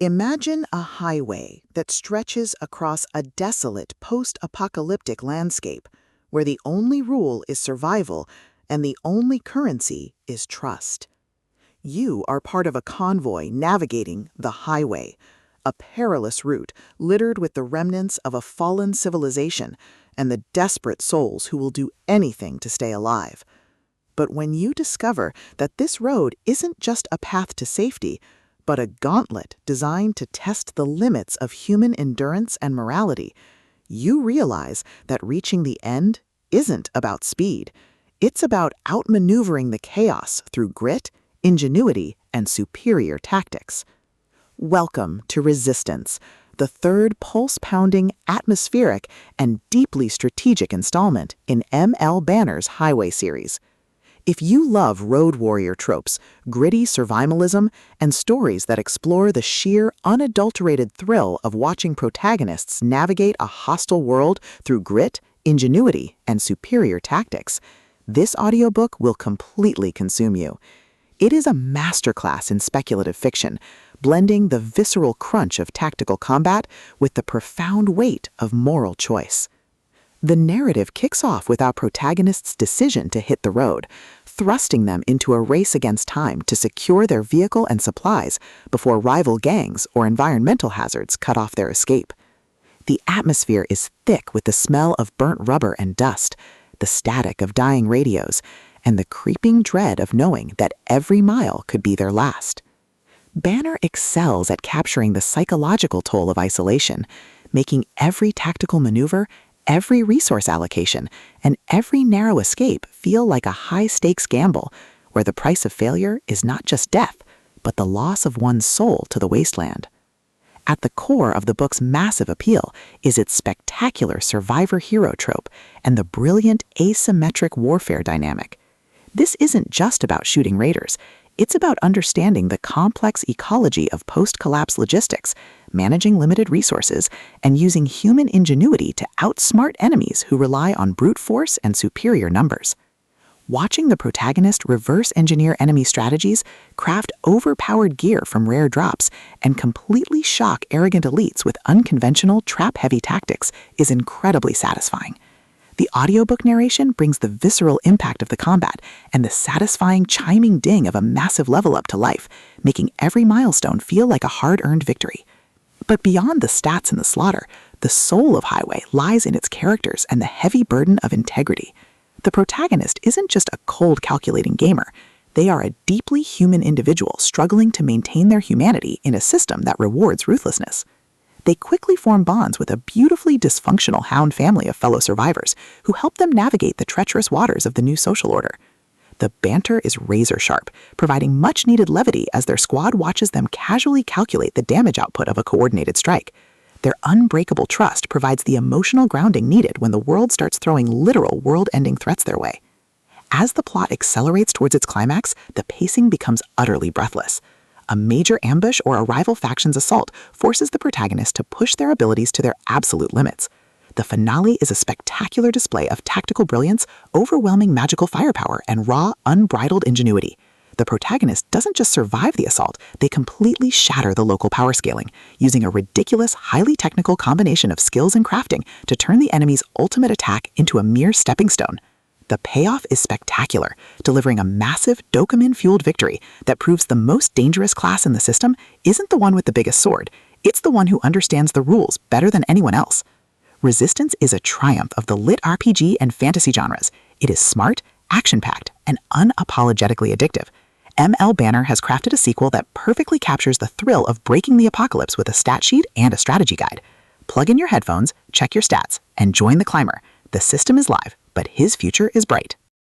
Imagine a highway that stretches across a desolate post-apocalyptic landscape where the only rule is survival and the only currency is trust. You are part of a convoy navigating the highway, a perilous route littered with the remnants of a fallen civilization and the desperate souls who will do anything to stay alive. But when you discover that this road isn't just a path to safety, but a gauntlet designed to test the limits of human endurance and morality, you realize that reaching the end isn't about speed. It's about outmaneuvering the chaos through grit, ingenuity, and superior tactics. Welcome to Resistance, the third pulse-pounding, atmospheric, and deeply strategic installment in M.L. Banner's Highway series. If you love road warrior tropes, gritty survivalism, and stories that explore the sheer, unadulterated thrill of watching protagonists navigate a hostile world through grit, ingenuity, and superior tactics, this audiobook will completely consume you. It is a masterclass in speculative fiction, blending the visceral crunch of tactical combat with the profound weight of moral choice. The narrative kicks off with our protagonist's decision to hit the road, thrusting them into a race against time to secure their vehicle and supplies before rival gangs or environmental hazards cut off their escape. The atmosphere is thick with the smell of burnt rubber and dust, the static of dying radios, and the creeping dread of knowing that every mile could be their last. Banner excels at capturing the psychological toll of isolation, making every tactical maneuver, every resource allocation, and every narrow escape feel like a high-stakes gamble, where the price of failure is not just death, but the loss of one's soul to the wasteland. At the core of the book's massive appeal is its spectacular survivor-hero trope and the brilliant asymmetric warfare dynamic. This isn't just about shooting raiders. It's about understanding the complex ecology of post-collapse logistics, managing limited resources, and using human ingenuity to outsmart enemies who rely on brute force and superior numbers. Watching the protagonist reverse-engineer enemy strategies, craft overpowered gear from rare drops, and completely shock arrogant elites with unconventional, trap-heavy tactics is incredibly satisfying. The audiobook narration brings the visceral impact of the combat and the satisfying chiming ding of a massive level up to life, making every milestone feel like a hard-earned victory. But beyond the stats and the slaughter, the soul of Highway lies in its characters and the heavy burden of integrity. The protagonist isn't just a cold, calculating gamer. They are a deeply human individual struggling to maintain their humanity in a system that rewards ruthlessness. They quickly form bonds with a beautifully dysfunctional hound family of fellow survivors who help them navigate the treacherous waters of the new social order. The banter is razor-sharp, providing much-needed levity as their squad watches them casually calculate the damage output of a coordinated strike. Their unbreakable trust provides the emotional grounding needed when the world starts throwing literal world-ending threats their way. As the plot accelerates towards its climax, the pacing becomes utterly breathless. A major ambush or a rival faction's assault forces the protagonist to push their abilities to their absolute limits. The finale is a spectacular display of tactical brilliance, overwhelming magical firepower, and raw, unbridled ingenuity. The protagonist doesn't just survive the assault, they completely shatter the local power scaling, using a ridiculous, highly technical combination of skills and crafting to turn the enemy's ultimate attack into a mere stepping stone. The payoff is spectacular, delivering a massive, dopamine-fueled victory that proves the most dangerous class in the system isn't the one with the biggest sword, it's the one who understands the rules better than anyone else. Resistance is a triumph of the LitRPG and fantasy genres. It is smart, action-packed, and unapologetically addictive. M.L. Banner has crafted a sequel that perfectly captures the thrill of breaking the apocalypse with a stat sheet and a strategy guide. Plug in your headphones, check your stats, and join the climber. The system is live, but his future is bright.